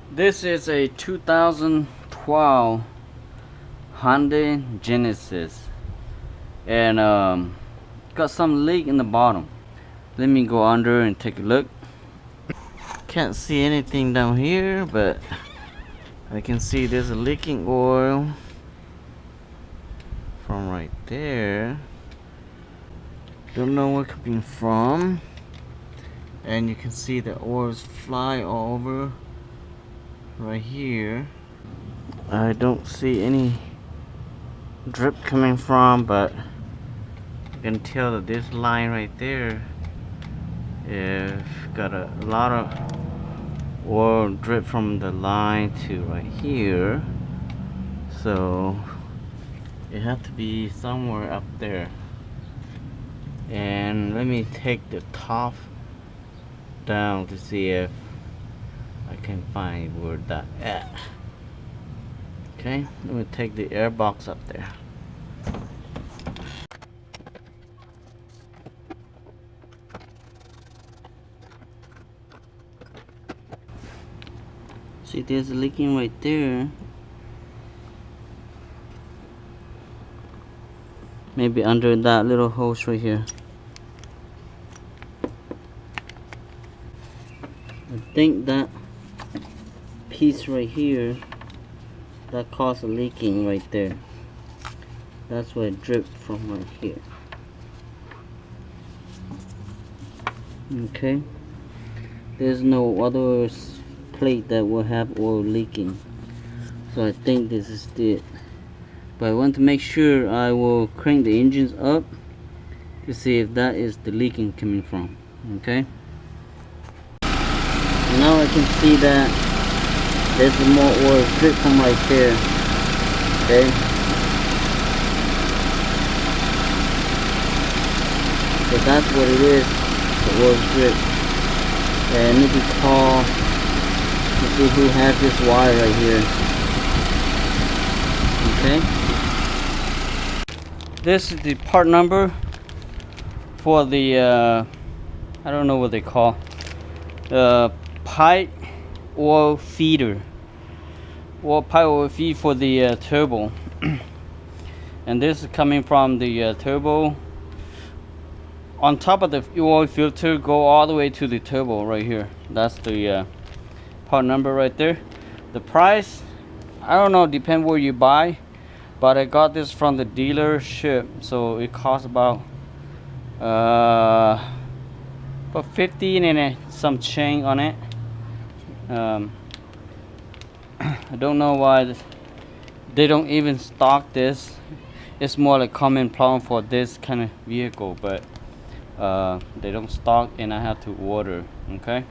This is a 2012 Hyundai Genesis, and got some leak in the bottom. Let me go under and take a look. Can't see anything down here, but I can see there's a leaking oil from right there. Don't know where it could be from. And you can see the oils fly all over right here. I don't see any drip coming from, but you can tell that this line right there is got a lot of oil drip from the line to right here, so it has to be somewhere up there. And let me take the top down to see if I can find where that at. Okay, let me take the air box up there. See, there's a leaking right there. Maybe under that little hose right here. I think that piece right here that caused a leaking right there. That's where it dripped from right here. Okay, there's no other plate that will have oil leaking, so I think this is it. But I want to make sure, I will crank the engines up to see if that is the leaking coming from. Okay, now I can see that there's more oil drip from right there. Okay, so that's what it is, the oil drip. And I need to call to see who has this wire right here. Okay, this is the part number for the I don't know what they call pipe oil feeder, or pipe oil feed for the turbo. And this is coming from the turbo. On top of the oil filter, go all the way to the turbo right here. That's the part number right there. The price, I don't know, depend where you buy, but I got this from the dealership, so it costs about 15 and some change on it. I don't know why they don't even stock this. It's more like common problem for this kind of vehicle, but they don't stock, and I have to order. Okay,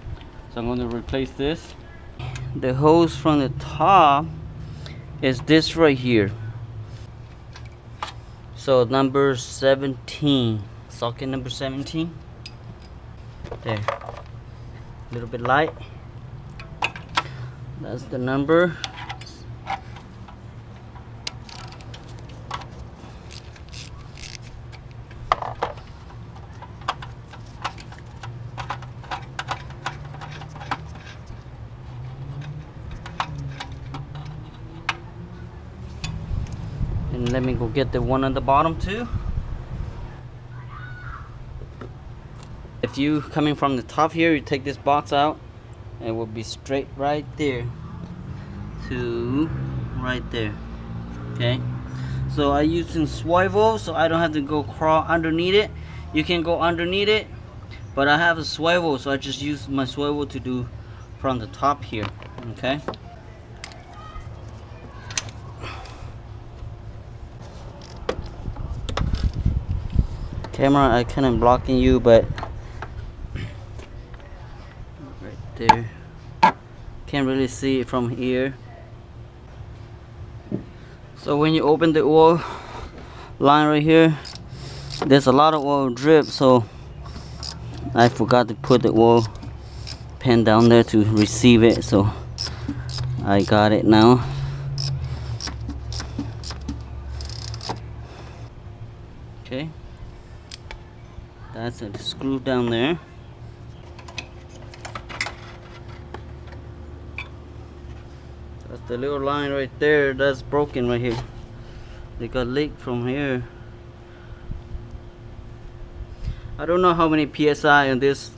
so I'm going to replace this. The hose from the top is this right here. So number 17, socket number 17. There, a little bit light. That's the number. And let me go get the one on the bottom too. If you coming from the top here, you take this box out, and it will be straight right there to right there. Okay, so I using swivel, so I don't have to go crawl underneath it. You can go underneath it, but I have a swivel, so I just use my swivel to do from the top here. Okay, camera, I kind of blocking you, but right there, can't really see it from here. So when you open the oil line right here, there's a lot of oil drip, so I forgot to put the oil pan down there to receive it, so I got it now. Okay, that's a screw down there. That's the little line right there that's broken right here. They got leaked from here. I don't know how many psi on this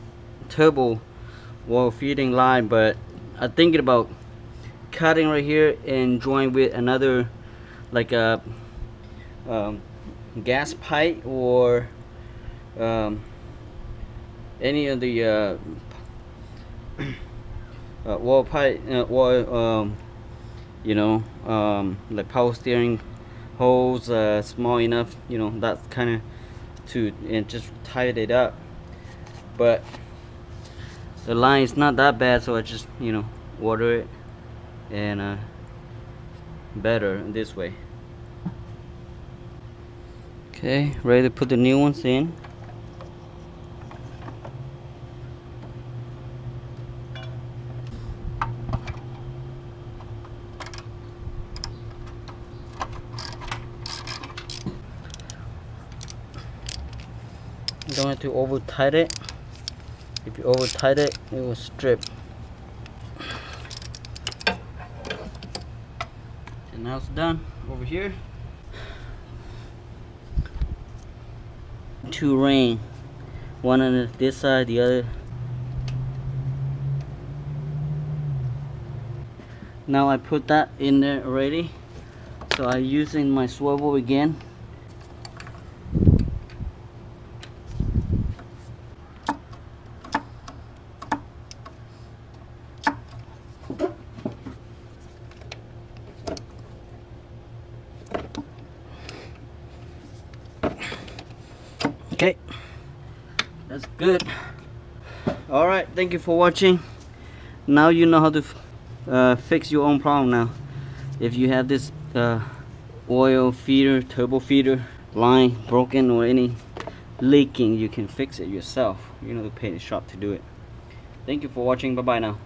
turbo oil feeding line, but I'm thinking about cutting right here and join with another, like a gas pipe or any of the oil pipe, oil, you know, like power steering hose, small enough, you know, that kind of, to, and just tied it up. But the line is not that bad, so I just, you know, water it, and better this way. Okay, ready to put the new ones in. You don't have to over tight it. If you over tight it, it will strip. And now it's done over here. Two ring, one on this side, the other. Now I put that in there already, so I'm using my swivel again. Okay, that's good. All right, thank you for watching. Now you know how to fix your own problem now. If you have this oil feeder, turbo feeder line broken or any leaking, you can fix it yourself. You don't have to pay the shop to do it. Thank you for watching. Bye bye now.